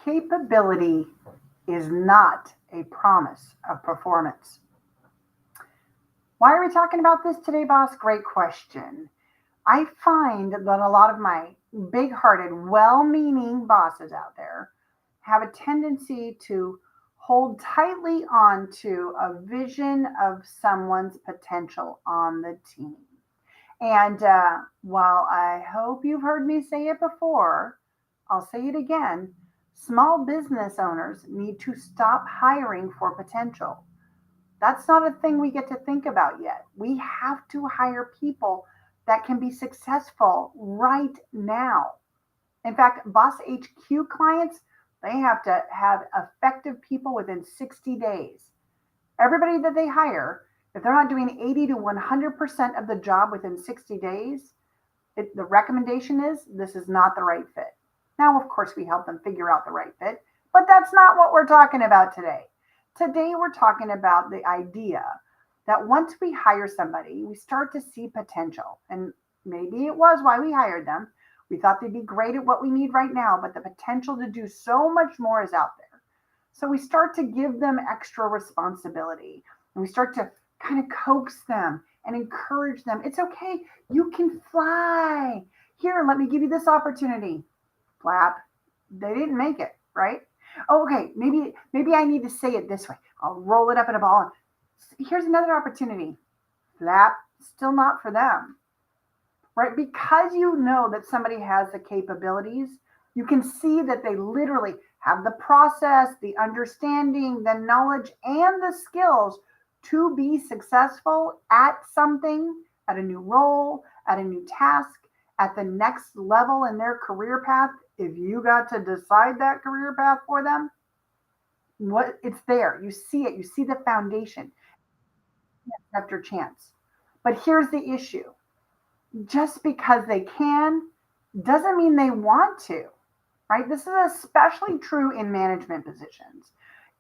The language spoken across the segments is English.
Capability is not a promise of performance. Why are we talking about this today, boss? Great question. I find that a lot of my big hearted, well meaning bosses out there have a tendency to hold tightly on to a vision of someone's potential on the team. And while I hope you've heard me say it before, I'll say it again. Small business owners need to stop hiring for potential. That's not a thing we get to think about yet. We have to hire people that can be successful right now. In fact, Boss HQ clients, they have to have effective people within 60 days. Everybody that they hire, if they're not doing 80 to 100% of the job within 60 days, the recommendation is this is not the right fit. Now, of course, we help them figure out the right fit, but that's not what we're talking about today. Today, we're talking about the idea that once we hire somebody, we start to see potential. And maybe it was why we hired them. We thought they'd be great at what we need right now, but the potential to do so much more is out there. So we start to give them extra responsibility and we start to kind of coax them and encourage them. It's okay. You can fly. Here, let me give you this opportunity. Flap. They didn't make it, right? Oh, okay, maybe I need to say it this way. I'll roll it up in a ball. Here's another opportunity. Flap. Still not for them, right? Because you know that somebody has the capabilities, you can see that they literally have the process, the understanding, the knowledge, and the skills to be successful at something, at a new role, at a new task, at the next level in their career path. If you got to decide that career path for them, what it's there. You see it. You see the foundation after chance. But here's the issue. Just because they can doesn't mean they want to, right? This is especially true in management positions.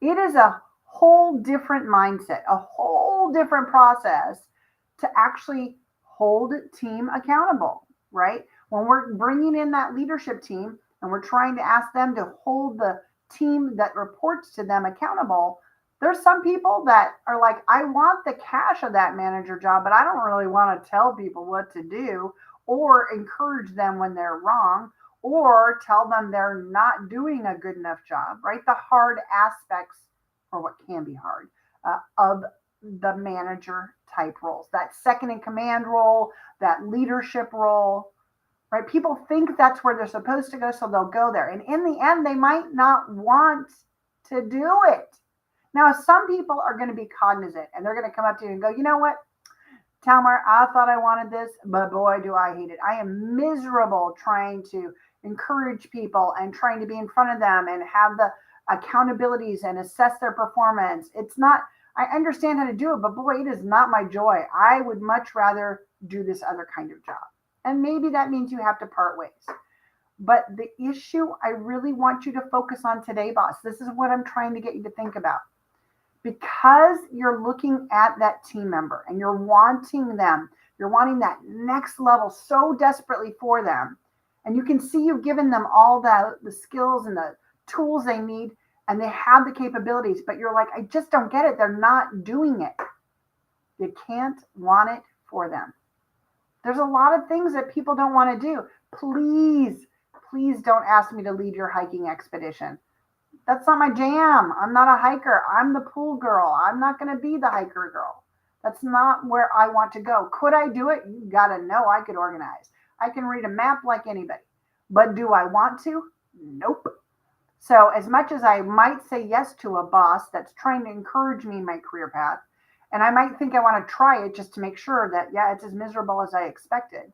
It is a whole different mindset, a whole different process to actually hold team accountable, right? When we're bringing in that leadership team and we're trying to ask them to hold the team that reports to them accountable, there's some people that are like, I want the cash of that manager job, but I don't really want to tell people what to do or encourage them when they're wrong or tell them they're not doing a good enough job, right? The hard aspects, or what can be hard, of the manager type roles, that second in command role, that leadership role, right? People think that's where they're supposed to go, so they'll go there. And in the end, they might not want to do it. Now, some people are going to be cognizant and they're going to come up to you and go, you know what, Talmar, I thought I wanted this, but boy, do I hate it. I am miserable trying to encourage people and trying to be in front of them and have the accountabilities and assess their performance. It's not, I understand how to do it, but boy, it is not my joy. I would much rather do this other kind of job. And maybe that means you have to part ways. But the issue I really want you to focus on today, boss, this is what I'm trying to get you to think about. Because you're looking at that team member and you're wanting them, you're wanting that next level so desperately for them. And you can see you've given them all the skills and the tools they need and they have the capabilities, but you're like, I just don't get it. They're not doing it. You can't want it for them. There's a lot of things that people don't want to do. Please don't ask me to lead your hiking expedition. That's not my jam. I'm not a hiker. I'm the pool girl. I'm not going to be the hiker girl. That's not where I want to go. Could I do it? You got to know I could organize. I can read a map like anybody. But do I want to? Nope. So as much as I might say yes to a boss that's trying to encourage me in my career path, and I might think I want to try it just to make sure that, yeah, it's as miserable as I expected,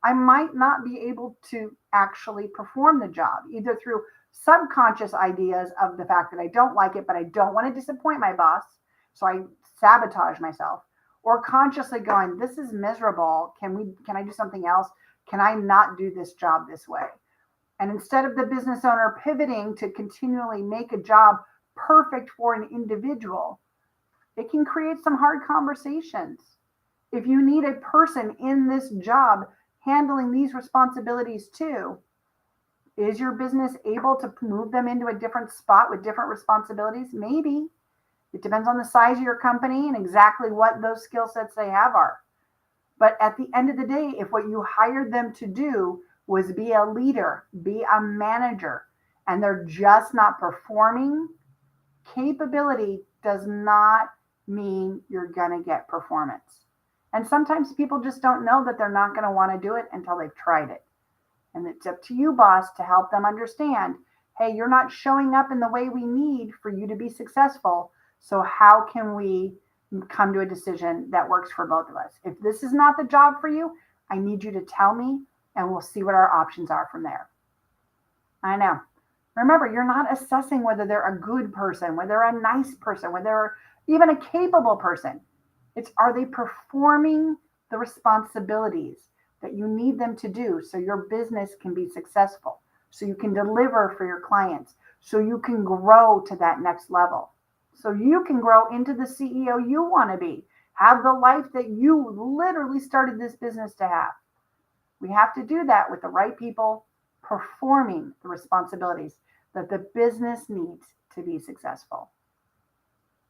I might not be able to actually perform the job, either through subconscious ideas of the fact that I don't like it, but I don't want to disappoint my boss, so I sabotage myself, or consciously going, this is miserable. Can I do something else? Can I not do this job this way? And instead of the business owner pivoting to continually make a job perfect for an individual, it can create some hard conversations. If you need a person in this job handling these responsibilities too, Is your business able to move them into a different spot with different responsibilities? Maybe. It depends on the size of your company and exactly what those skill sets they have are. But at the end of the day, if what you hired them to do was be a leader, be a manager, and they're just not performing, capability does not mean you're going to get performance. And sometimes people just don't know that they're not going to want to do it until they've tried it. And it's up to you, boss, to help them understand, hey, you're not showing up in the way we need for you to be successful. So how can we come to a decision that works for both of us? If this is not the job for you, I need you to tell me and we'll see what our options are from there. I know. Remember, you're not assessing whether they're a good person, whether they're a nice person, whether they're even a capable person. It's, are they performing the responsibilities that you need them to do so your business can be successful, so you can deliver for your clients, so you can grow to that next level, so you can grow into the CEO you want to be, have the life that you literally started this business to have. We have to do that with the right people performing the responsibilities that the business needs to be successful.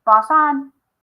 Boss on.